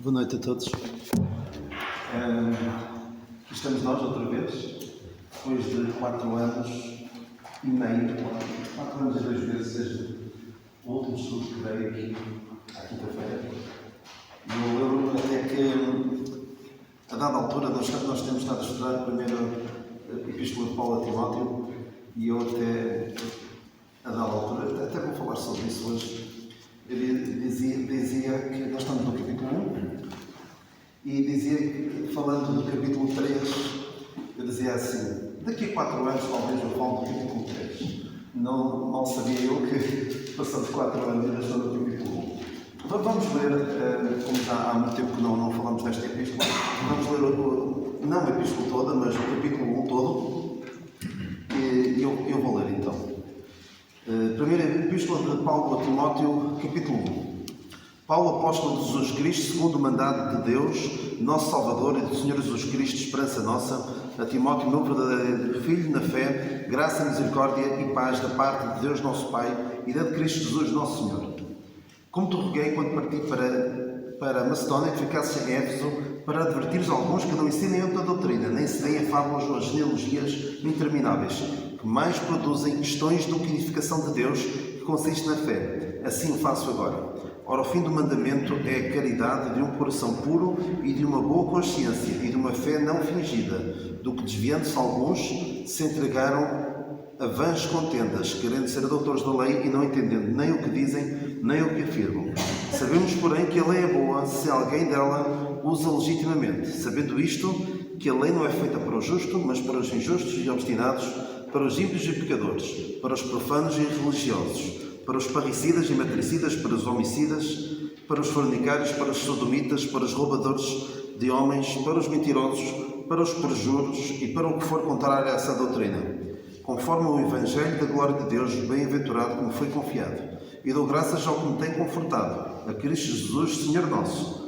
Boa noite a todos. Estamos nós outra vez, depois de 4 anos e meio, 4 anos e 2 meses, desde o último estudo que veio aqui à quinta-feira. E eu lembro até que, a dada altura, nós temos estado a estudar a primeira Epístola de Paulo a Timóteo, e eu até, a dada altura, até vou falar sobre isso hoje. Ele dizia que nós estamos no capítulo 1 e dizia que, falando do capítulo 3, eu dizia assim: daqui a 4 anos talvez eu falo do capítulo 3. Não sabia eu que passamos 4 anos e ainda estou no capítulo 1. Vamos ler, como já há muito tempo que não falamos desta epístola, vamos ler não a epístola toda, mas o capítulo 1 todo, e eu vou ler então. Primeira Epístola de Paulo a Timóteo, capítulo 1. Paulo, apóstolo de Jesus Cristo, segundo o mandato de Deus, nosso Salvador, e do Senhor Jesus Cristo, esperança nossa, a Timóteo, meu verdadeiro filho na fé, graça, misericórdia e paz da parte de Deus nosso Pai e da de Cristo Jesus nosso Senhor. Como te roguei quando parti para a Macedónia, que ficasses em Éfeso, para advertires alguns que não ensinem outra doutrina, nem se deem a fábulas ou a genealogias intermináveis, que mais produzem questões do que edificação de Deus, que consiste na fé. Assim o faço agora. Ora, o fim do mandamento é a caridade de um coração puro e de uma boa consciência e de uma fé não fingida, do que desviando-se alguns, se entregaram a vãs contendas, querendo ser doutores da lei e não entendendo nem o que dizem, nem o que afirmam. Sabemos, porém, que a lei é boa se alguém dela usa legitimamente, sabendo isto, que a lei não é feita para o justo, mas para os injustos e obstinados, para os ímpios e pecadores, para os profanos e religiosos, para os parricidas e matricidas, para os homicidas, para os fornicários, para os sodomitas, para os roubadores de homens, para os mentirosos, para os perjuros e para o que for contrário a essa doutrina, conforme o Evangelho da glória de Deus, bem-aventurado que me foi confiado. E dou graças ao que me tem confortado, a Cristo Jesus, Senhor nosso,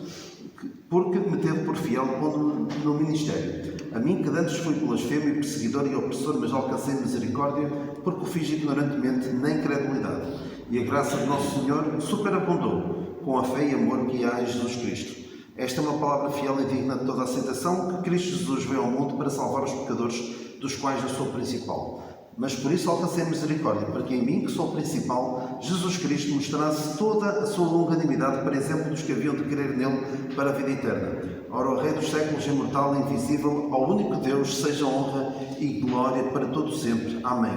porque me teve por fiel pondo no ministério. A mim, que antes fui blasfemo, perseguidor e opressor, mas alcancei misericórdia, porque o fiz ignorantemente, na incredulidade. E a graça de nosso Senhor superabundou, com a fé e amor que há em Jesus Cristo. Esta é uma palavra fiel e digna de toda a aceitação, que Cristo Jesus veio ao mundo para salvar os pecadores, dos quais eu sou o principal. Mas por isso alcancei misericórdia, para que em mim, que sou o principal, Jesus Cristo mostrasse toda a sua longanimidade para exemplo dos que haviam de crer nele para a vida eterna. Ora, o Rei dos séculos, imortal e invisível, ao único Deus, seja honra e glória para todo sempre. Amém.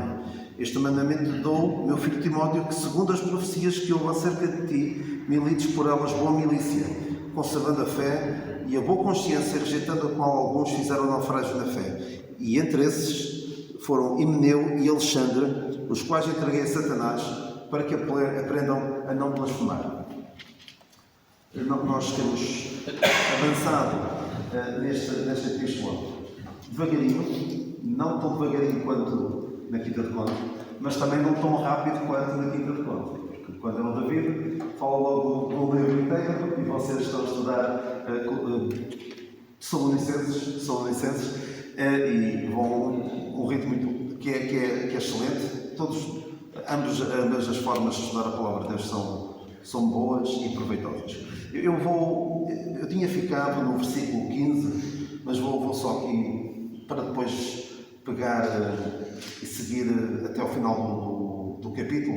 Este mandamento dou, meu filho Timóteo, que segundo as profecias que houve acerca de ti, milites por elas boa milícia, conservando a fé e a boa consciência, rejeitando a qual alguns fizeram naufrágio na fé. E entre esses foram Himeneu e Alexandre, os quais entreguei a Satanás, para que aprendam a não blasfemar. Nós temos avançado nesta epístola devagarinho, não tão devagarinho quanto na Quinta de Conde, mas também não tão rápido quanto na Quinta de Conde. Porque quando é o David, fala logo do livro inteiro e vocês estão a estudar Salonicenses, e vão um ritmo que é excelente. Ambas as formas de estudar a palavra de Deus são boas e proveitosas. Eu tinha ficado no versículo 15, mas vou só aqui para depois pegar e seguir até ao final do capítulo,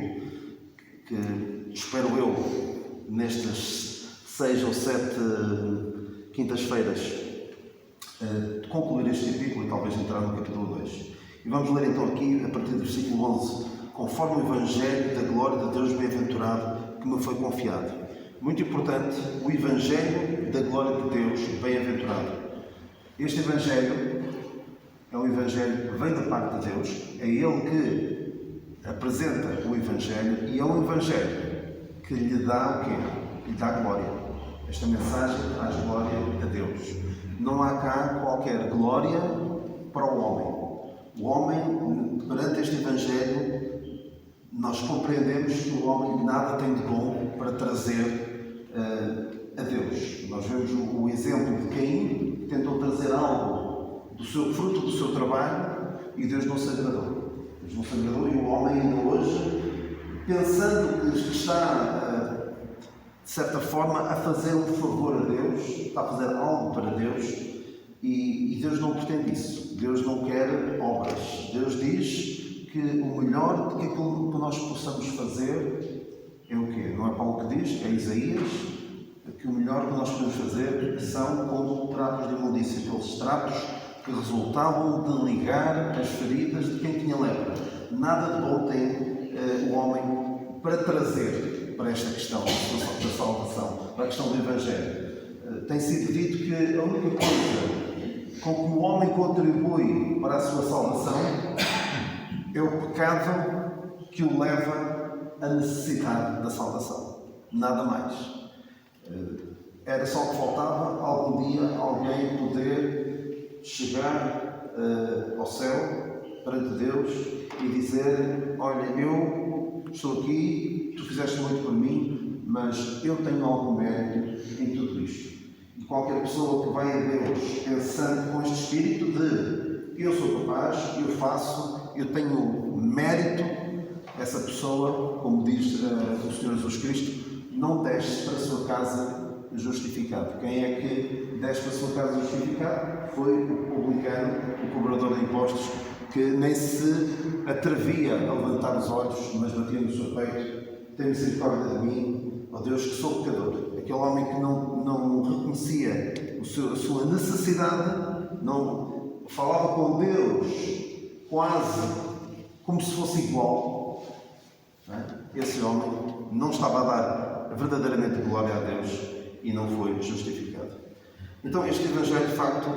que espero eu, nestas 6 ou 7 quintas-feiras, concluir este capítulo e talvez entrar no capítulo 2. E vamos ler então aqui, a partir do versículo 11, conforme o Evangelho da glória de Deus bem-aventurado que me foi confiado. Muito importante, o Evangelho da glória de Deus bem-aventurado. Este Evangelho é um Evangelho que vem da parte de Deus, é Ele que apresenta o Evangelho e é um Evangelho que lhe dá o quê? Lhe dá glória. Esta mensagem traz glória a Deus. Não há cá qualquer glória para o homem. O homem, perante este Evangelho, nós compreendemos que o homem nada tem de bom para trazer a Deus. Nós vemos o exemplo de Caim, que tentou trazer algo do seu fruto do seu trabalho e Deus não se agradou. Deus não se agradou e o homem ainda hoje, pensando que está, de certa forma, a fazer um favor a Deus, está a fazer algo para Deus e Deus não pretende isso. Deus não quer obras. Deus diz que o melhor de que aquilo que nós possamos fazer é o quê? Não é Paulo que diz, é Isaías, que o melhor que nós podemos fazer são como tratos de imundícia, aqueles tratos que resultavam de ligar as feridas de quem tinha lepra. Nada de bom tem o homem para trazer para esta questão da salvação, para a questão do Evangelho. Tem sido dito que a única coisa com que o homem contribui para a sua salvação é o pecado que o leva a necessitar da salvação. Nada mais. Era só que faltava algum dia alguém poder chegar ao céu perante Deus e dizer: olha, eu estou aqui, tu fizeste muito por mim, mas eu tenho algum mérito em tudo isto. E qualquer pessoa que vai a Deus pensando com este espírito de eu sou capaz, eu faço, eu tenho mérito, essa pessoa, como diz o Senhor Jesus Cristo, não desce para a sua casa justificado. Quem é que desce para a sua casa justificado? Foi o publicano, o cobrador de impostos, que nem se atrevia a levantar os olhos, mas batia no seu peito: tem misericórdia de mim, ó Deus, que sou pecador. Aquele homem que não reconhecia a sua necessidade, não falava com Deus quase como se fosse igual. Não é? Esse homem não estava a dar verdadeiramente glória a Deus e não foi justificado. Então este Evangelho de facto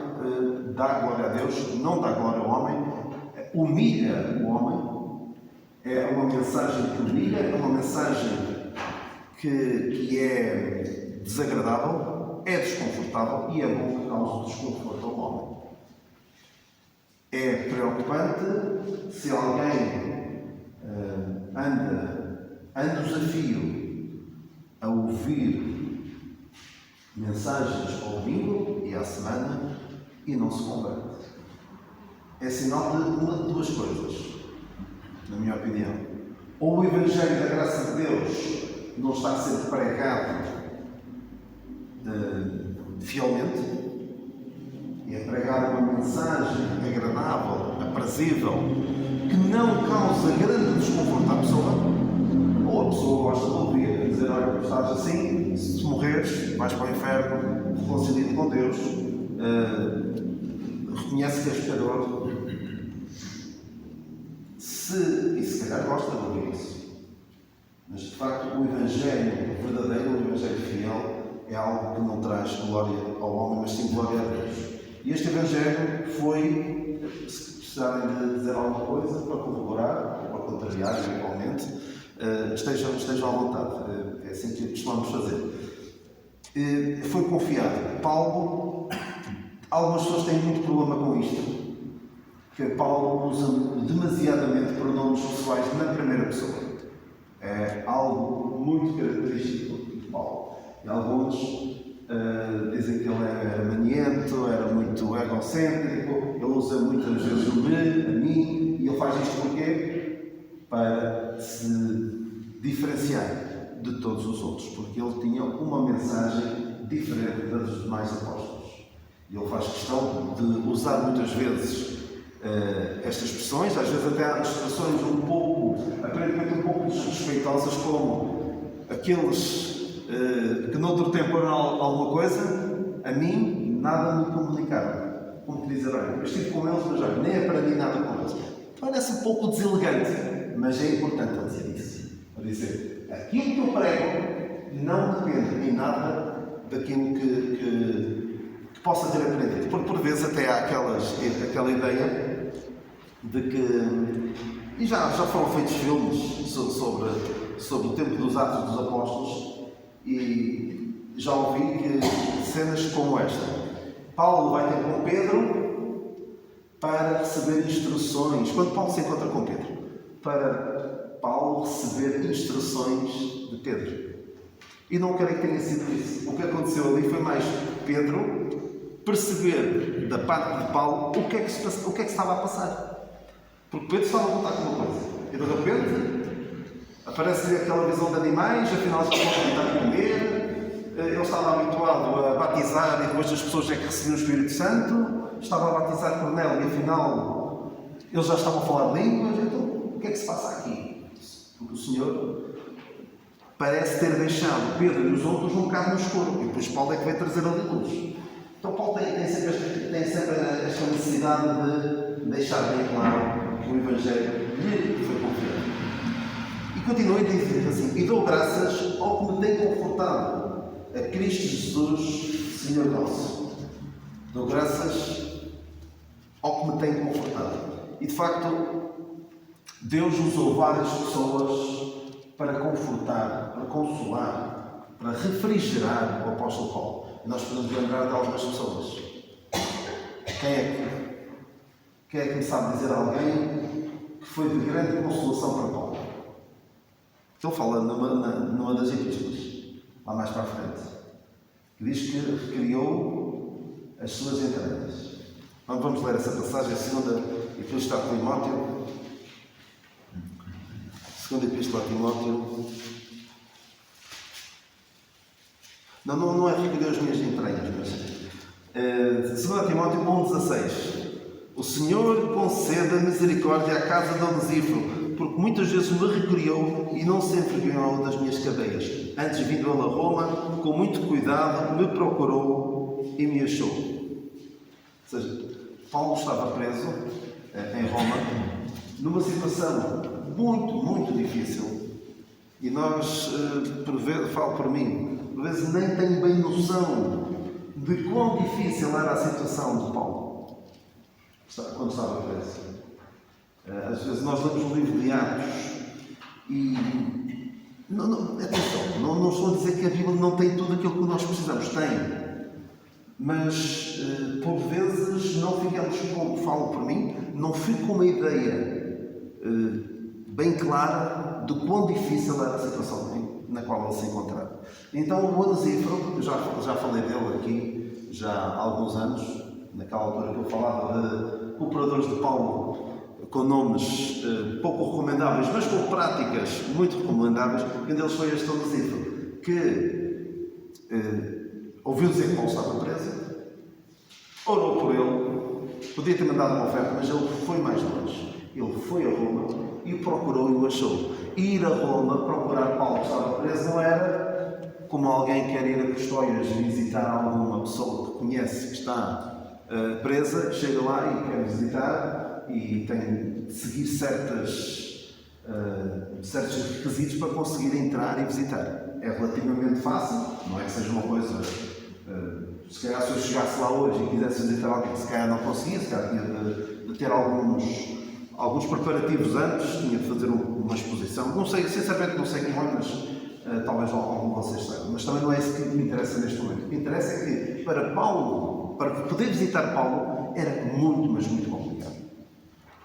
dá glória a Deus, não dá glória ao homem, humilha o homem. É uma mensagem que humilha, é uma mensagem que é desagradável, é desconfortável e é bom que cause desconforto ao homem. É preocupante se alguém anda desafio a ouvir mensagens ao domingo e à semana e não se converte. É sinal de uma de duas coisas, na minha opinião. Ou o Evangelho da graça de Deus não está a ser pregado fielmente, e é pregada uma mensagem agradável, aprazível, que não causa grande desconforto à pessoa, ou a pessoa gosta de ouvir, dizer: olha, estás assim, se tu morreres, vais para o inferno, reconcilia-te com Deus, reconhece que és pecador. E se calhar gosta de ouvir isso. Mas de facto o Evangelho verdadeiro, o Evangelho fiel, é algo que não traz glória ao homem, mas sim glória a Deus. E este Evangelho foi, se precisarem de dizer alguma coisa para corroborar ou para contrariar, eventualmente, estejam à vontade. É assim que costumamos fazer. Foi confiado. Paulo, algumas pessoas têm muito problema com isto, que Paulo usa demasiadamente pronomes pessoais na primeira pessoa. É algo muito característico de Paulo. E alguns dizem que ele era maniento, era muito egocêntrico, ele usa muitas vezes o me, a mim, e ele faz isto porquê? Para se diferenciar de todos os outros, porque ele tinha uma mensagem diferente das dos demais apóstolos. E ele faz questão de usar muitas vezes estas expressões, às vezes até há expressões aparentemente um pouco desrespeitosas, como aqueles que noutro tempo eram alguma coisa, a mim nada me comunicaram. Como te dizer: olha, eu estive com eles, mas olha, nem aprendi nada com eles. Parece um pouco deselegante, mas é importante eu dizer isso. Para dizer, aquilo que eu prego não depende em nada daquilo que possa ter aprendido. Porque por vezes até há aquela ideia de que, e já foram feitos filmes sobre o tempo dos Atos dos Apóstolos, e já ouvi que cenas como esta: Paulo vai ter com Pedro para receber instruções. Quando Paulo se encontra com Pedro, para Paulo receber instruções de Pedro. E não creio que tenha sido isso. O que aconteceu ali foi mais Pedro perceber da parte de Paulo o que é que se estava a passar. Porque Pedro estava a contar com uma coisa e de repente aparece-lhe aquela visão de animais, afinal já podem tentar comer, ele estava habituado a batizar e depois as pessoas é que recebiam o Espírito Santo, estava a batizar Cornélio e afinal eles já estavam a falar línguas, então o que é que se passa aqui? Porque o Senhor parece ter deixado Pedro e os outros um bocado no escuro, e depois Paulo é que vai trazer ali luz. Então Paulo tem sempre esta necessidade de deixar bem claro que o Evangelho lhe foi confiado. E continua a dizer assim: e dou graças ao que me tem confortado, a Cristo Jesus, Senhor nosso. Dou graças ao que me tem confortado. E de facto, Deus usou várias pessoas para confortar, para consolar, para refrigerar o apóstolo Paulo. E nós podemos lembrar de algumas pessoas. Quem é que me sabe dizer alguém que foi de grande consolação para Paulo? Estou falando numa das epístolas, lá mais para a frente, que diz que recriou as suas entranhas. Então, vamos ler essa passagem, a segunda epístola a Timóteo. Segunda epístola a Timóteo. Não é recriou as minhas entranhas, mas... 2 Timóteo 1,16. O Senhor conceda misericórdia à casa de Onesíforo, porque muitas vezes me recriou e não se envergonhou das minhas cadeias. Antes, vindo ele a Roma, com muito cuidado, me procurou e me achou. Ou seja, Paulo estava preso em Roma, numa situação muito, muito difícil. E nós, por vezes, falo por mim, por vezes nem tenho bem noção de quão difícil era a situação de Paulo quando estava preso. Às vezes nós lemos um livro de Atos e atenção, não estou a dizer que a Bíblia não tem tudo aquilo que nós precisamos, tem, mas por vezes não ficamos com, falo por mim, não fico com uma ideia bem clara de quão difícil era a situação na qual ele se encontrava. Então o Onesíforo, já falei dele aqui já há alguns anos, naquela altura que eu falava de cooperadores de Paulo com nomes pouco recomendáveis, mas com práticas muito recomendáveis. Um deles foi este Onesíforo, que ouviu dizer que Paulo estava preso, orou por ele, podia ter mandado uma oferta, mas ele foi mais longe. Ele foi a Roma e o procurou e o achou. Ir a Roma procurar Paulo que estava preso não era como alguém quer ir a Custóias visitar alguma pessoa que conhece que está presa, chega lá e quer visitar e tem de seguir certos requisitos para conseguir entrar e visitar. É relativamente fácil, não é que seja uma coisa... se calhar se eu chegasse lá hoje e quisesse visitar alguém, se calhar não conseguia, se calhar tinha de ter alguns preparativos antes, tinha de fazer uma exposição. Não sei, sinceramente não sei como é, mas talvez algum de vocês saiba. Mas também não é isso que me interessa neste momento. O que interessa é que para poder visitar Paulo, era muito, mas muito complicado.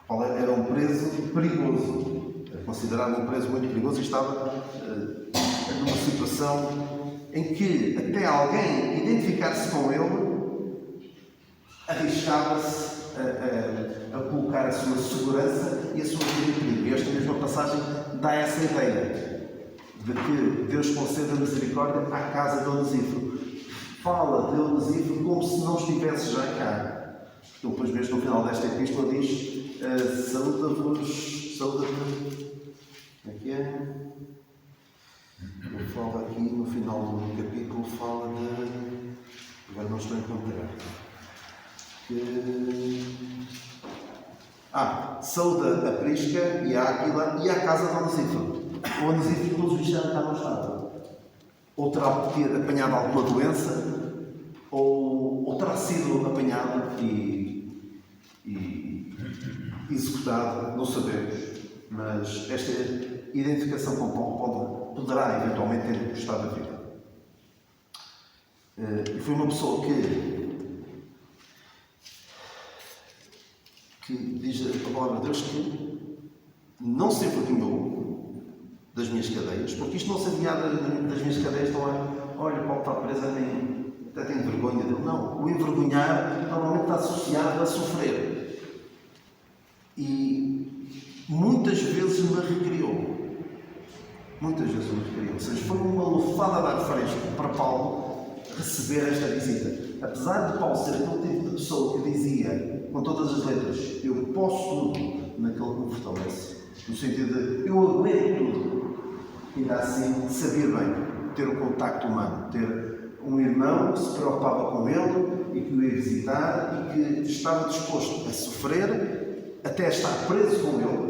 Paulo era um preso perigoso, considerado um preso muito perigoso e estava numa situação em que até alguém identificar-se com ele arriscava-se a colocar a sua segurança e a sua vida em perigo. E esta mesma passagem dá essa ideia de que Deus conceda misericórdia à casa de Onesíforo. Fala de Onesíforo como se não estivesse já cá. Então, depois mesmo no final desta epístola diz: saúda-vos. Como é que é? Ele fala aqui no final do capítulo, fala de... Agora não estou a encontrar. Saúda a Prisca e a Áquila e a casa de Onesíforo. O Onesíforo, pelos vistos, já não estava. Ou terá apanhado alguma doença, ou terá sido apanhado e executado, não sabemos. Mas esta identificação com Paulo poderá eventualmente ter custado a vida. E foi uma pessoa que diz a palavra de Deus que não se envergonhou das minhas cadeias, porque isto não se envergonhar das minhas cadeias, então olha, Paulo está preso, até tenho vergonha dele. Não, o envergonhar normalmente está associado a sofrer. E muitas vezes me recriou. Muitas vezes não queriam. Ou seja, foi uma lufada de ar fresco para Paulo receber esta visita. Apesar de Paulo ser aquele tipo de pessoa que dizia, com todas as letras, eu posso tudo naquele que me fortalece. No sentido de, eu aguento tudo. Ainda assim, sabia bem ter o contacto humano, ter um irmão que se preocupava com ele e que o ia visitar e que estava disposto a sofrer até estar preso com ele.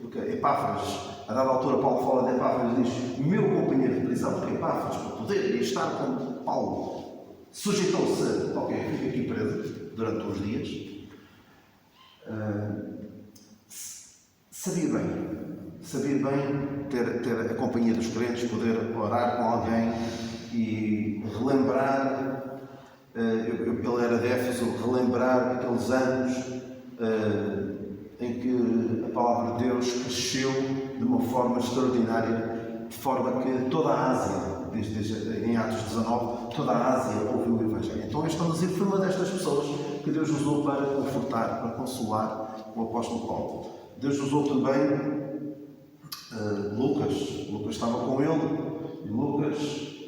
Porque Epáfras, a dada altura, Paulo fala de Epáfras e diz: meu companheiro de prisão, porque Epáfras, para poder estar com Paulo, sujeitou-se, ok, fica aqui preso durante uns dias. Sabia bem ter a companhia dos crentes, poder orar com alguém e relembrar, ele era de Éfeso, relembrar aqueles anos em que a palavra de Deus cresceu de uma forma extraordinária, de forma que toda a Ásia, em Atos 19, toda a Ásia ouviu o Evangelho. Então este Onésimo foi uma destas pessoas que Deus usou para confortar, para consolar o apóstolo Paulo. Deus usou também Lucas. Lucas estava com ele e Lucas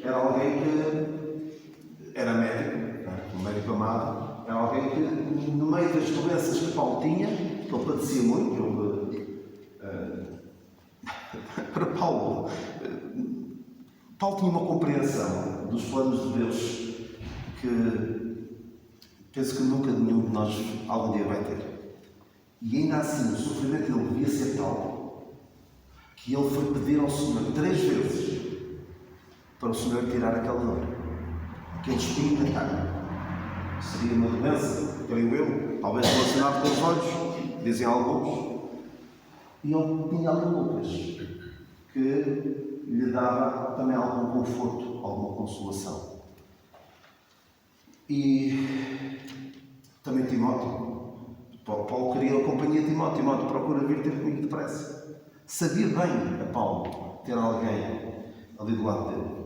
era alguém que era médico, um médico amado, era alguém que no meio das doenças que Paulo tinha, que ele padecia muito, para Paulo tinha uma compreensão dos planos de Deus que penso que nunca nenhum de nós algum dia vai ter. E ainda assim, o sofrimento dele devia ser tal que ele foi pedir ao Senhor 3 vezes para o Senhor tirar aquela dor, aquele espinho na carne. Seria uma doença, creio eu, talvez relacionado com os olhos, dizem alguns. E ele tinha ali Lucas, que lhe dava também algum conforto, alguma consolação. E também Timóteo. Paulo queria a companhia de Timóteo. Timóteo procura vir ter comigo depressa. Sabia bem a Paulo ter alguém ali do lado dele.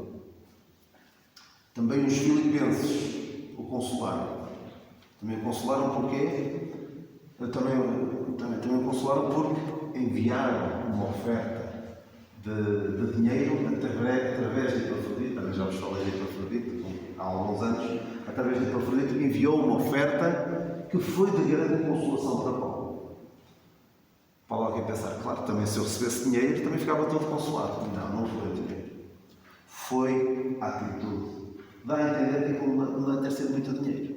Também os filipenses o consolaram. Também o consolaram porquê? Também o consolaram porque enviaram uma oferta de dinheiro através de Epafrodito. Também já vos falei de Epafrodito há alguns anos. Através de Epafrodito enviou uma oferta que foi de grande consolação para Paulo. Paulo alguém pensar, claro, também se eu recebesse dinheiro também ficava todo consolado. Não foi o dinheiro. Foi a atitude. Dá a entender que não deve ter sido muito dinheiro.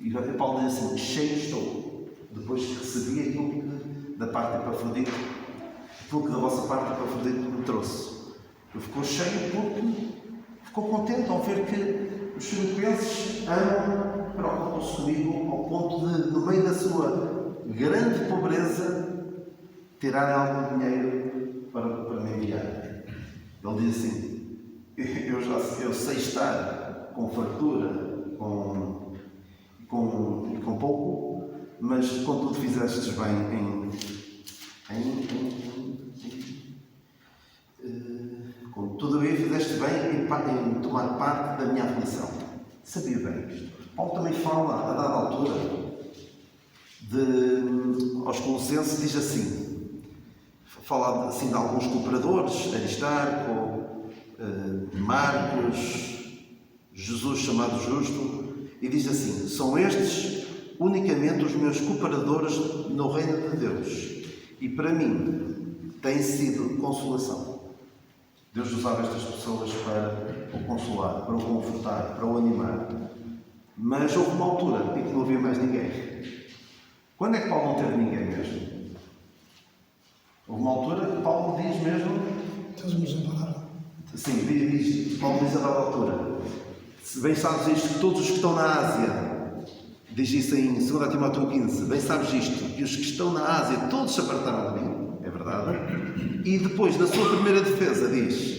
E Paulo diz assim, cheio estou, depois que recebi aquilo que da parte de Epafrodito, aquilo que da vossa parte de Epafrodito me trouxe. Ele ficou cheio porque ficou contente ao ver que os filipenses amam, preocupam-se comigo ao ponto de, no meio da sua grande pobreza, tirarem algum dinheiro para me enviar. Ele diz assim, eu sei estar com fartura, com pouco, mas contudo fizestes bem com tudo isso fizeste bem em tomar parte da minha aflição. Sabia bem isto. Paulo também fala, a dada altura, aos Colossenses, diz assim, fala assim de alguns cooperadores, Aristarco, Marcos, Jesus chamado Justo, e diz assim, são estes unicamente os meus cooperadores no reino de Deus, e para mim tem sido consolação. Deus usava estas pessoas para o consolar, para o confortar, para o animar. Mas houve uma altura em que não havia mais ninguém. Quando é que Paulo não teve ninguém mesmo? Houve uma altura que Paulo diz mesmo... Eles me desampararam. Sim, Paulo diz a dada altura. Se bem sabes isto, que todos os que estão na Ásia, diz isso em 2 Timóteo 15, bem sabes isto, que os que estão na Ásia todos se apartaram de mim. É verdade. E depois, na sua primeira defesa, diz,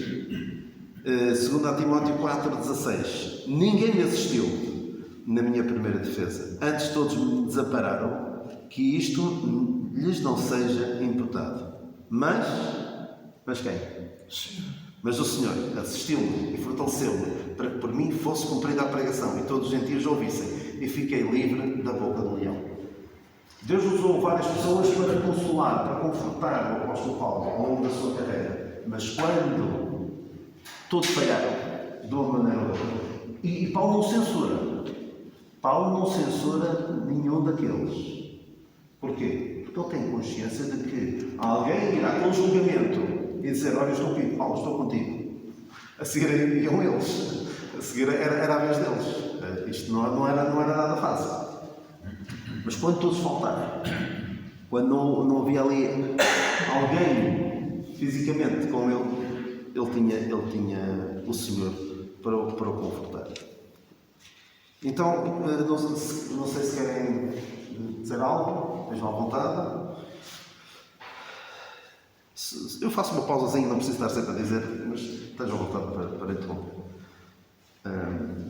2 Timóteo 4,16, ninguém me assistiu na minha primeira defesa. Antes todos me desampararam, que isto lhes não seja imputado. Mas quem? Sim. Mas o Senhor assistiu-me e fortaleceu-me para que por mim fosse cumprida a pregação e todos os gentios ouvissem e fiquei livre da boca do leão. Deus usou várias pessoas para consolar, para confortar o apóstolo Paulo ao longo da sua carreira. Mas quando todos falharam, de uma maneira ou de outra, e Paulo não censura. Paulo não censura nenhum daqueles. Porquê? Porque ele tem consciência de que alguém irá com julgamento e dizer: olha, eu estou contigo, Paulo, estou contigo. A seguir iam eles. A seguir era a vez deles. Isto não era nada fácil. Mas quando todos faltaram, quando não havia ali alguém fisicamente com ele tinha o Senhor para o confortar. Então, não sei se querem dizer algo, estejam à vontade. Eu faço uma pausazinha, não preciso estar sempre a dizer, mas estejam à vontade para interromper.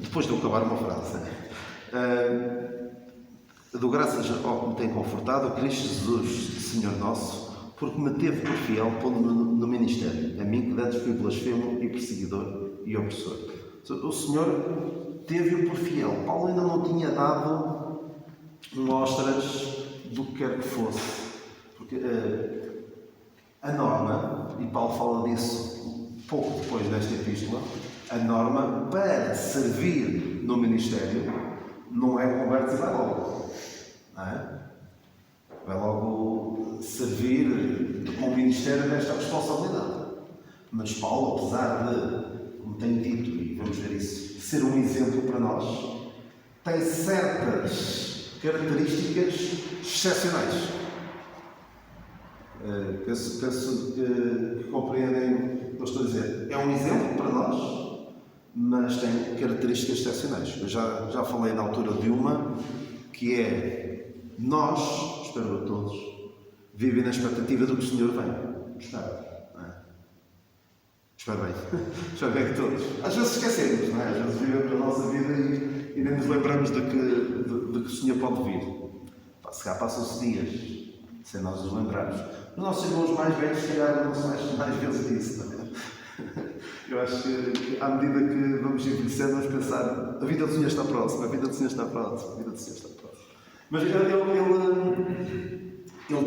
Depois de eu acabar uma frase. Dou graças ao que me tem confortado, Cristo Jesus, Senhor nosso, porque me teve por fiel pondo-me no ministério, a mim que antes fui blasfemo e perseguidor e opressor. O Senhor teve-o por fiel. Paulo ainda não tinha dado mostras do que quer que fosse. Porque a norma, e Paulo fala disso pouco depois desta epístola, a norma para servir no ministério não é conversa e vai logo. Não é? Vai logo servir com o ministério nesta responsabilidade. Mas Paulo, apesar de, como tenho dito, e vamos ver isso, ser um exemplo para nós, tem certas características excepcionais. Penso que compreendem o que eu estou a dizer. É um exemplo para nós, mas tem características excepcionais. Eu já falei na altura de uma, que é nós, espero a todos, vivem na expectativa do que o Senhor vem buscar. Espero bem. Espero bem que todos. Às vezes esquecemos, não é? Às vezes vivemos a nossa vida e nem nos lembramos de que o Senhor pode vir. Se calhar passam-se dias sem nós nos lembrarmos. Os nossos irmãos mais velhos, se calhar, não são mais vezes disso, não é? Eu acho que, à medida que vamos envelhecendo, vamos pensar: a vida do Senhor está próxima, a vida do Senhor está próxima, a vida do Senhor está próxima. Mas ele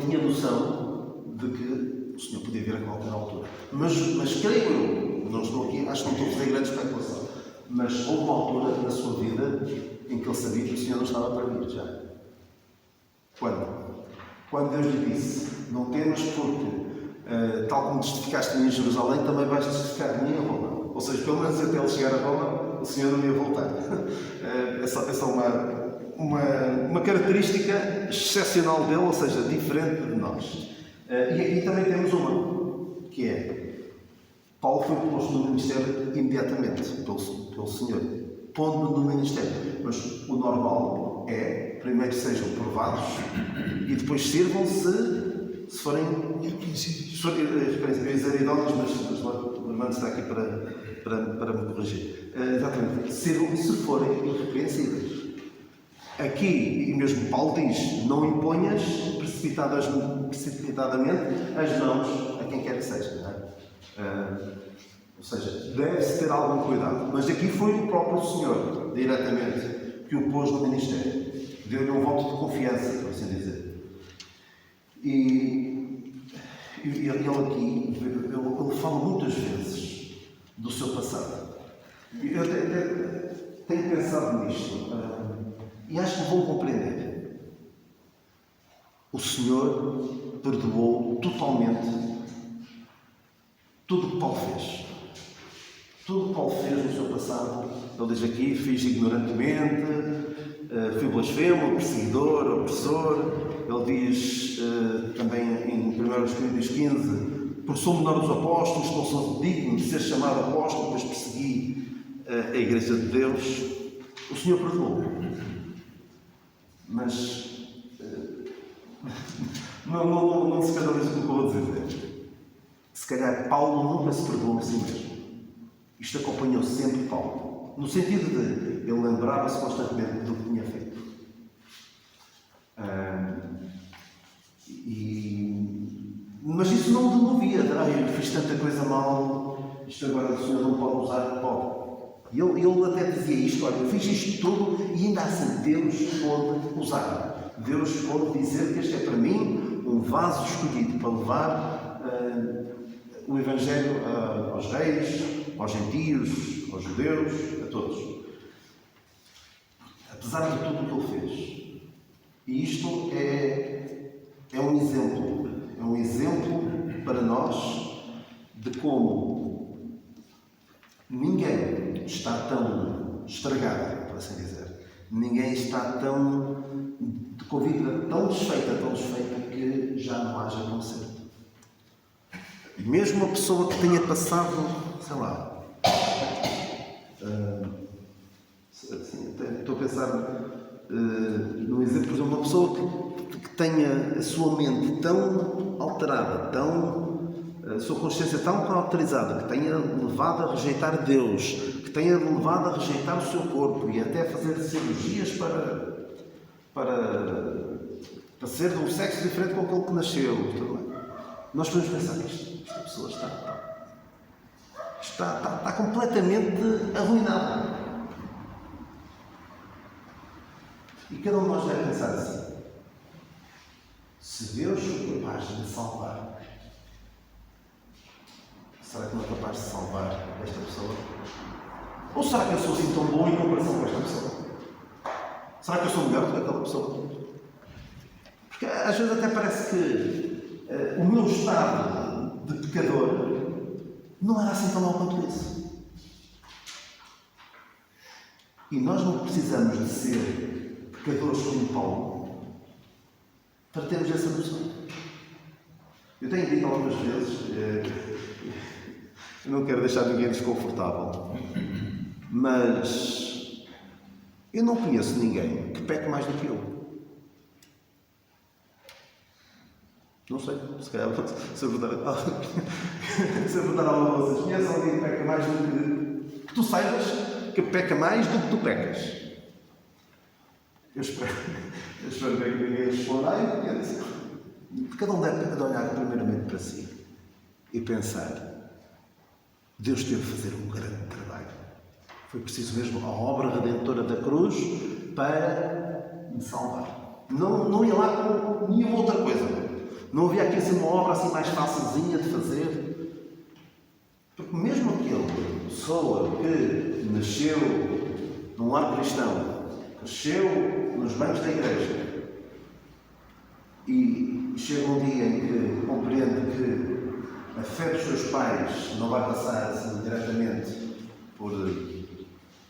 tinha noção de que o Senhor podia vir a qualquer altura. Mas creio eu, não estou aqui, acho que não estou a fazer grande especulação, mas houve uma altura na sua vida em que ele sabia que o Senhor não estava para vir já. Quando? Quando Deus lhe disse: não temas, porque tal como testificaste em Jerusalém, também vais testificar de mim em Roma. Ou seja, pelo menos até ele chegar a Roma, o Senhor não ia voltar. É só uma característica excepcional dele, ou seja, diferente de nós. E aqui também temos uma, que é: Paulo foi posto no ministério imediatamente pelo Senhor, pondo-no no ministério. Mas o normal é, primeiro sejam provados e depois sirvam se forem idóneos, mas o irmão está aqui para me corrigir. Exatamente, sirvam se forem irrepreensíveis. Aqui, e mesmo Paulo diz: não imponhas precipitadamente as mãos a quem quer que seja. Não é? Ou seja, deve-se ter algum cuidado. Mas aqui foi o próprio Senhor, diretamente, que o pôs no ministério. Deu-lhe um voto de confiança, por assim dizer. E ele aqui, ele fala muitas vezes do seu passado. Eu tenho pensado nisto, e acho que vão compreender. O Senhor perdoou totalmente tudo o que Paulo fez. Tudo o que Paulo fez no seu passado. Ele diz aqui: fiz ignorantemente, fui blasfemo, perseguidor, opressor. Ele diz também em 1 Coríntios 15: porque sou menor dos apóstolos, não sou digno de ser chamado apóstolo, pois persegui a Igreja de Deus. O Senhor perdoou. Mas não se escandalize com o que eu vou dizer. Se calhar Paulo nunca se perdoou a si mesmo. Isto acompanhou sempre Paulo. No sentido de ele lembrava-se constantemente do que tinha feito. Mas isso não o demovia. Eu fiz tanta coisa mal, isto agora o Senhor não pode usar, pode. E ele até dizia isto: olha, eu fiz isto tudo e ainda assim Deus pode usar. Deus pode dizer que este é para mim um vaso escolhido para levar o Evangelho aos reis, aos gentios, aos judeus, a todos. Apesar de tudo o que ele fez. E isto é um exemplo para nós de como ninguém está tão estragado, por assim dizer. Ninguém está com a vida tão desfeita que já não haja conserto. Mesmo uma pessoa que tenha passado, sei lá, estou a pensar num exemplo, por exemplo, uma pessoa que tenha a sua mente tão alterada, a sua consciência tão caracterizada, que tenha levado a rejeitar Deus, que tenha levado a rejeitar o seu corpo e até a fazer cirurgias para ser de um sexo diferente com aquele que nasceu. Nós podemos pensar que esta pessoa está completamente arruinada. E cada um de nós deve pensar assim: se Deus foi capaz de me salvar, será que não é capaz de salvar esta pessoa? Ou será que eu sou assim tão bom em comparação com esta pessoa? Será que eu sou melhor do que aquela pessoa? Porque às vezes até parece que o meu estado de pecador não era assim tão mau quanto isso. E nós não precisamos de ser pecadores como Paulo para termos essa noção. Eu tenho dito algumas vezes, eu não quero deixar ninguém desconfortável, mas eu não conheço ninguém que peque mais do que eu. Não sei, se calhar se eu perguntar a vocês, conhece alguém que peca mais do que tu saibas que peca mais do que tu pecas? Eu espero bem que ninguém responda. Cada um deve olhar primeiramente para si e pensar: Deus teve a fazer um grande trabalho. Foi preciso mesmo a obra redentora da cruz para me salvar. Não ia lá com nenhuma outra coisa. Não havia aqui assim uma obra assim mais facilzinha de fazer. Porque mesmo aquele pessoa que nasceu num lar cristão, cresceu nos bancos da igreja e chega um dia em que compreende que a fé dos seus pais não vai passar assim diretamente por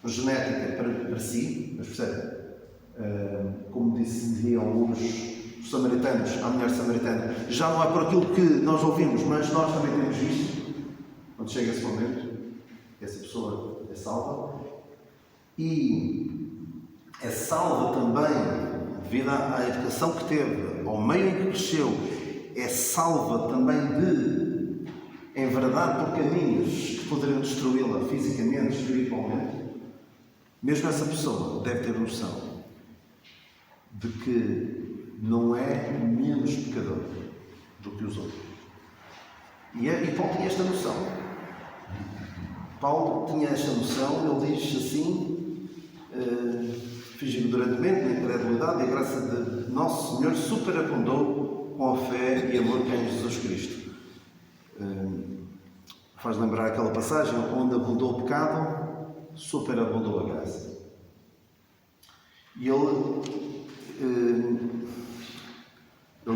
genética para si, mas percebe? Como diziam alguns samaritanos, à mulher samaritana, já não é por aquilo que nós ouvimos, mas nós também temos visto. Quando chega esse momento, essa pessoa é salva e é salva também devido à educação que teve, ao meio em que cresceu, é salva também em verdade, por caminhos que poderiam destruí-la fisicamente, espiritualmente. Mesmo essa pessoa deve ter noção de que não é menos pecador do que os outros. E Paulo tinha esta noção. Paulo tinha esta noção, ele diz assim: fiz ignorantemente na incredulidade e a graça de Nosso Senhor superabundou com a fé e amor que há em Jesus Cristo. Faz lembrar aquela passagem onde abundou o pecado, superabundou a graça. E ele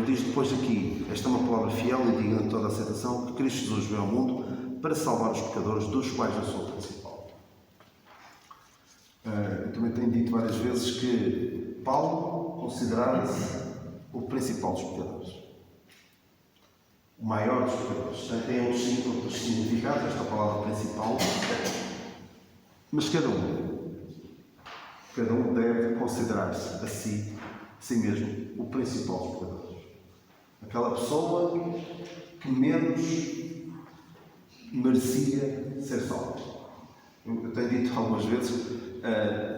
diz depois aqui: esta é uma palavra fiel e digna de toda a aceitação, que Cristo Jesus veio ao mundo para salvar os pecadores, dos quais eu sou o principal. Eu também tenho dito várias vezes que Paulo considerava-se o principal dos pecadores, o maior dos pecadores. Tem outros significados esta palavra principal, mas cada um deve considerar-se a si mesmo o principal dos pecadores. Aquela pessoa que menos merecia ser salva. Eu tenho dito algumas vezes,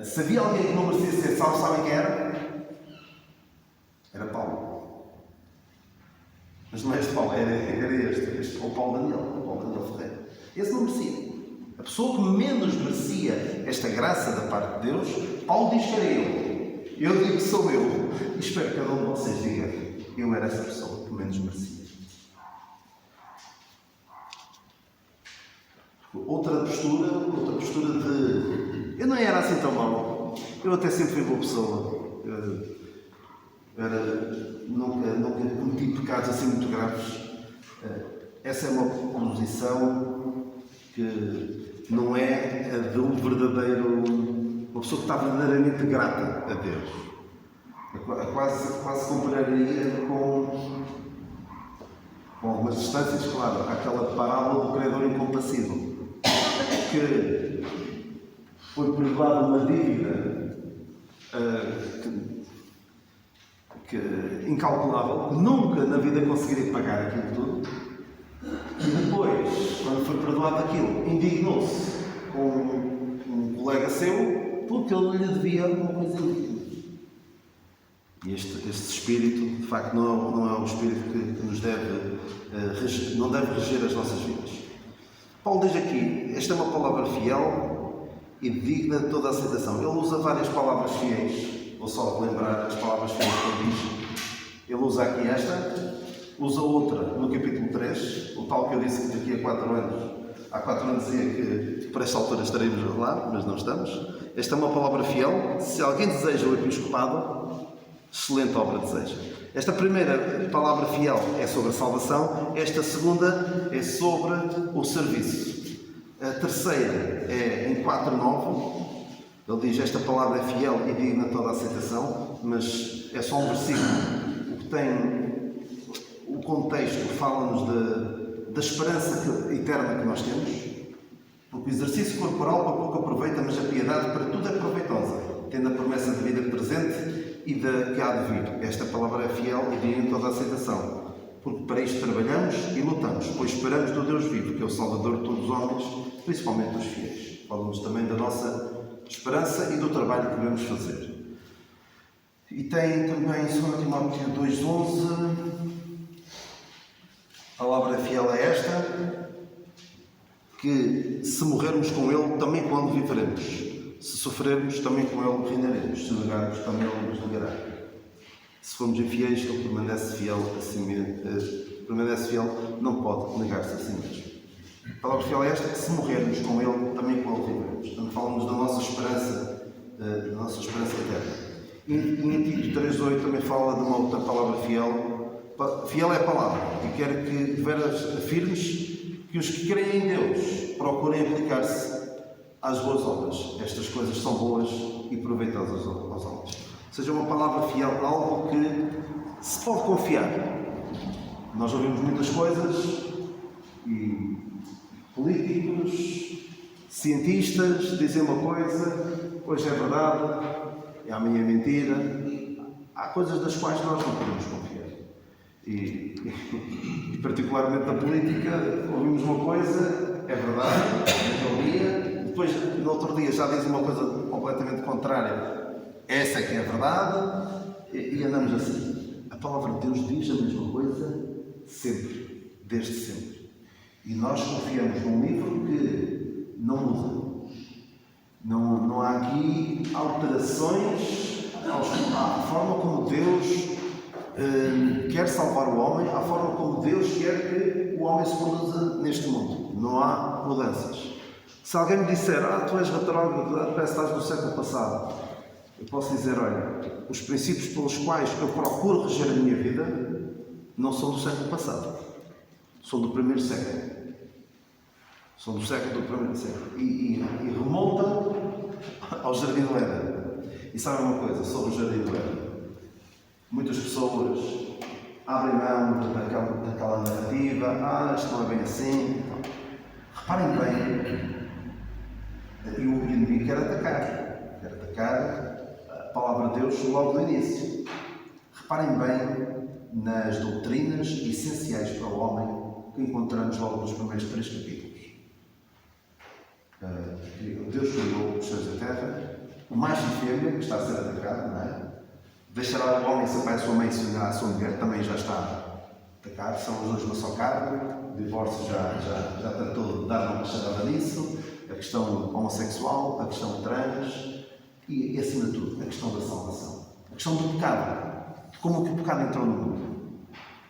se havia alguém que não merecia ser salvo, sabem quem era? Era Paulo. Mas não é este Paulo, era este o Paulo Daniel Ferreira. Esse não merecia. A pessoa que menos merecia esta graça da parte de Deus, Paulo diz que era eu. Eu digo que sou eu. E espero que cada um de vocês diga: eu era essa pessoa que menos merecia. outra postura de eu não era assim tão mau, eu até sempre fui boa pessoa, nunca cometi pecados assim muito graves. Essa é uma posição que não é a de um verdadeiro, uma pessoa que está verdadeiramente grata a Deus. Quase compararia com algumas distâncias, claro, aquela parábola do credor incompassível, que foi perdoada uma dívida incalculável, nunca na vida conseguiria pagar aquilo tudo, e depois, quando foi perdoado aquilo, indignou-se com um colega seu porque ele lhe devia uma coisa indigna. E este espírito, de facto, não é um espírito que nos não deve reger as nossas vidas. Paulo diz aqui, esta é uma palavra fiel e digna de toda a aceitação. Ele usa várias palavras fiéis, vou só relembrar as palavras fiéis que ele diz. Ele usa aqui esta, usa outra no capítulo 3, o tal que eu disse que daqui a 4 anos, há 4 anos dizia que para esta altura estaremos lá, mas não estamos. Esta é uma palavra fiel. Se alguém deseja o episcopado, excelente obra deseja. Esta primeira palavra fiel é sobre a salvação, esta segunda é sobre o serviço. A terceira é em 4:9, ele diz esta palavra é fiel e digna de toda a aceitação, mas é só um versículo. O que tem o contexto fala-nos da esperança eterna que nós temos, porque o exercício corporal para pouco aproveita, mas a piedade para tudo é proveitosa, tendo a promessa de vida presente e da que há de vir. Esta palavra é fiel e digna de toda a aceitação, porque para isto trabalhamos e lutamos, pois esperamos do Deus vivo, que é o Salvador de todos os homens, principalmente dos fiéis. Fala-nos também da nossa esperança e do trabalho que devemos fazer. E tem também 2 Timóteo 2:11, a palavra fiel é esta, que se morrermos com Ele, também com Ele viveremos. Se sofrermos, também com Ele reinaremos. Se negarmos, também Ele nos negará. Se formos infiéis, Ele permanece fiel a si mesmo. Permanece fiel, não pode negar-se a si mesmo. A palavra fiel é esta, que se morrermos com Ele, também com Ele viveremos. Portanto, falamos da nossa esperança eterna. E em Tito 3:8 também fala de uma outra palavra fiel. Fiel é a palavra, e quero que de veras afirmes que os que creem em Deus procurem aplicar-se às boas obras. Estas coisas são boas e proveitosas aos homens. Ou seja, uma palavra fiel, algo que se pode confiar. Nós ouvimos muitas coisas e políticos, cientistas dizem uma coisa, hoje é verdade e amanhã é mentira. Há coisas das quais nós não podemos confiar. E particularmente na política, ouvimos uma coisa, é verdade, naquele dia, depois no outro dia já diz uma coisa completamente contrária. Essa é que é a verdade, e andamos assim. A palavra de Deus diz a mesma coisa sempre, desde sempre. E nós confiamos num livro que não muda. Não há aqui alterações à forma como Deus quer salvar o homem, à forma como Deus quer que o homem se conduza neste mundo. Não há mudanças. Se alguém me disser, tu és retrógrado, parece que estás no século passado, eu posso dizer, olha, os princípios pelos quais eu procuro reger a minha vida não são do século passado, são do primeiro século. São do primeiro século. E remontam ao Jardim do Éden. E sabem uma coisa sobre o Jardim do Éden? Muitas pessoas abrem mão daquela narrativa, isto não é bem assim. Reparem bem, e o inimigo quer atacar a palavra de Deus logo no início. Reparem bem nas doutrinas essenciais para o homem que encontramos logo nos primeiros 3 capítulos. Deus criou os céus e a terra, o macho e fêmea, que está a ser atacado, não é? Deixará o homem seu pai e sua mãe se unir à sua mulher, também já está atacado, são os dois uma só carne, o divórcio já tratou de dar uma machadada nisso, a questão homossexual, a questão trans e, acima de tudo, a questão da salvação, a questão do pecado, de como que o pecado entrou no mundo.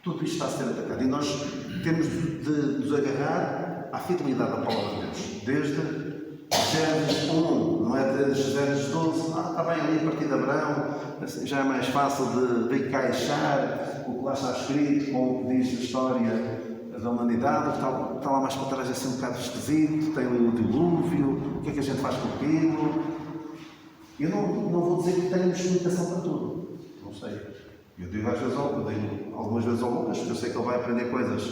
Tudo isto está a ser atacado e nós temos de nos agarrar à fidelidade da palavra de Deus. Desde Gênesis 1, não é desde Gênesis 12, está bem ali a partir de Abraão, assim, já é mais fácil de encaixar o que lá está escrito com o que diz a história da humanidade, está lá mais para trás assim um bocado esquisito, tem ali o dilúvio, o que é que a gente faz com aquilo? Eu não vou dizer que tenho explicação para tudo, não sei. Eu digo algumas vezes ao Lucas, porque eu sei que ele vai aprender coisas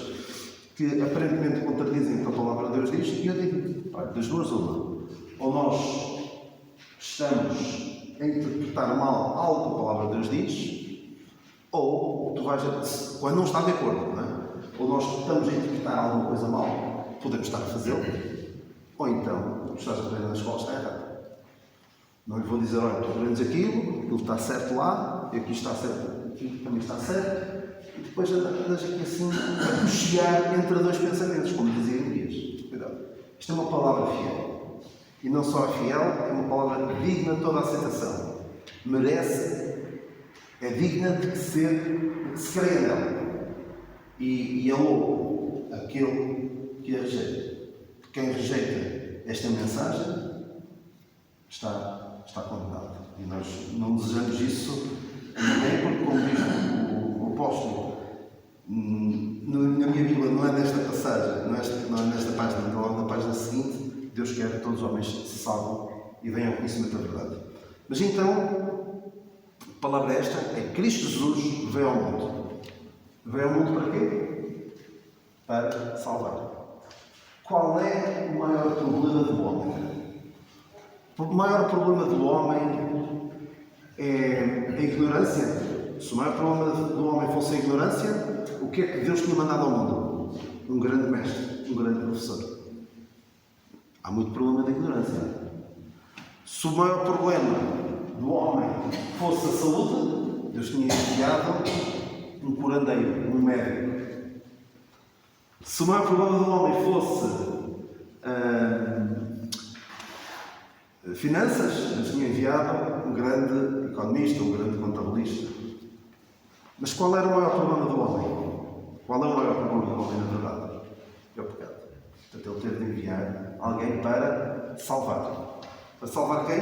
que aparentemente contradizem o que a palavra de Deus diz, e eu digo, das duas uma, ou nós estamos a interpretar mal algo que a palavra de Deus diz, ou tu vais quando não está de acordo, não é? Ou nós estamos a interpretar alguma coisa mal, podemos estar a fazê-lo, ou então o que estás a aprender na escola está errado. Não lhe vou dizer, olha, tu aprendes aquilo está certo lá, e aqui está certo, aqui também está certo, e depois andas aqui assim a cochear entre dois pensamentos, como dizia Elias. Cuidado. Isto é uma palavra fiel. E não só é fiel, é uma palavra digna de toda a aceitação. Merece, é digna de se creia nela. E é louco aquele que a rejeita. Quem rejeita esta mensagem está condenado. E nós não desejamos isso a ninguém, porque, como diz o apóstolo, na minha Bíblia não é nesta passagem, não é nesta página, então logo na página seguinte, Deus quer que todos os homens se salvam e venham ao conhecimento da verdade. Mas então, a palavra esta é: Cristo Jesus veio ao mundo. Veio ao mundo para quê? Para salvar. Qual é o maior problema do homem? O maior problema do homem é a ignorância. Se o maior problema do homem fosse a ignorância, o que é que Deus tinha mandado ao mundo? Um grande mestre, um grande professor. Há muito problema de ignorância. Se o maior problema do homem fosse a saúde, Deus tinha enviado um curandeiro, um médico. Se o maior problema do homem fosse finanças, Deus tinha enviado um grande economista, um grande contabilista. Mas qual era o maior problema do homem? Qual é o maior problema do homem, na verdade? É o pecado. Portanto, ele teve de enviar alguém para salvar. Para salvar quem?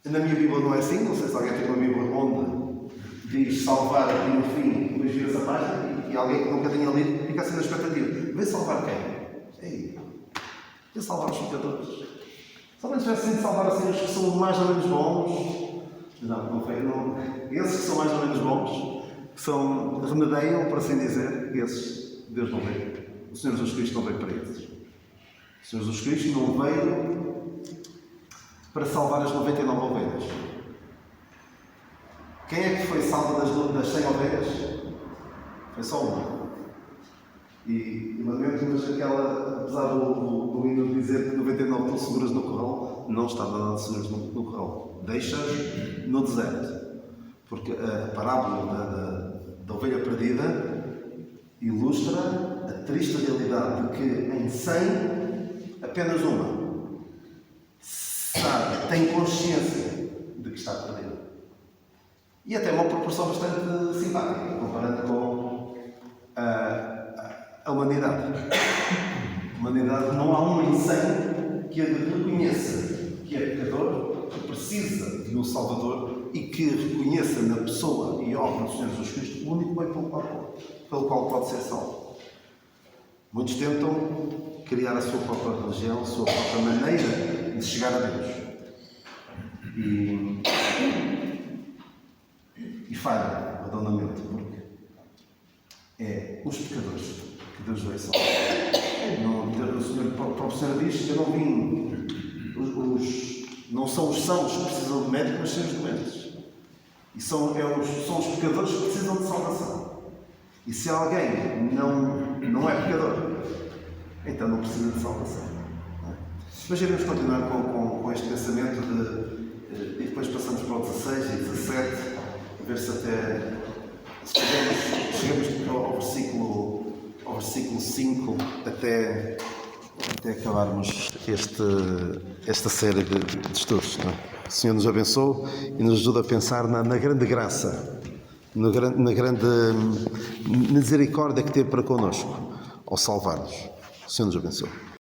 Na minha Bíblia não é assim, não sei se alguém tem uma Bíblia onde diz salvar aqui no fim, depois vira essa página e alguém que nunca tenha lido fica assim na expectativa. Vê salvar quem? Ei, vê salvar os pecadores. Se alguém tivesse sido salvar assim os que são mais ou menos bons, não foi, não. Esses que são mais ou menos bons, que remedeiam, por assim dizer, esses, Deus não veio. O Senhor Jesus Cristo não veio para eles. O Senhor Jesus Cristo não veio para salvar as 99 ovelhas. Quem é que foi salvo das 100 ovelhas? Foi só uma. E lamento, mas apesar do hino dizer que 99 estão seguras no corral, não está nada seguras no corral. Deixa-as no deserto. Porque a parábola da ovelha perdida ilustra a triste realidade de que em 100, apenas uma sabe, tem consciência de que está perdida. E até uma proporção bastante simpática, comparando com a humanidade. A humanidade, não há um em 100 que reconheça que é pecador, que precisa de um Salvador e que reconheça na pessoa e obra do Senhor Jesus Cristo o único meio pelo qual pode ser salvo. Muitos tentam criar a sua própria religião, a sua própria maneira de chegar a Deus. E falham redondamente, porque é os pecadores que Deus veio salvar. O próprio Senhor diz que eu não vim. Não são os sãos que precisam de médico, mas sim os doentes. E são os pecadores que precisam de salvação. E se alguém não é pecador, então não precisa de salvação. Mas iremos continuar com este pensamento e depois passamos para o 16 e 17, a ver se até chegamos ao versículo 5 até acabarmos esta série de estudos. Não é? O Senhor nos abençoe e nos ajuda a pensar na grande graça, na grande misericórdia que teve para connosco ao salvar-nos. Senhor nos abençoe.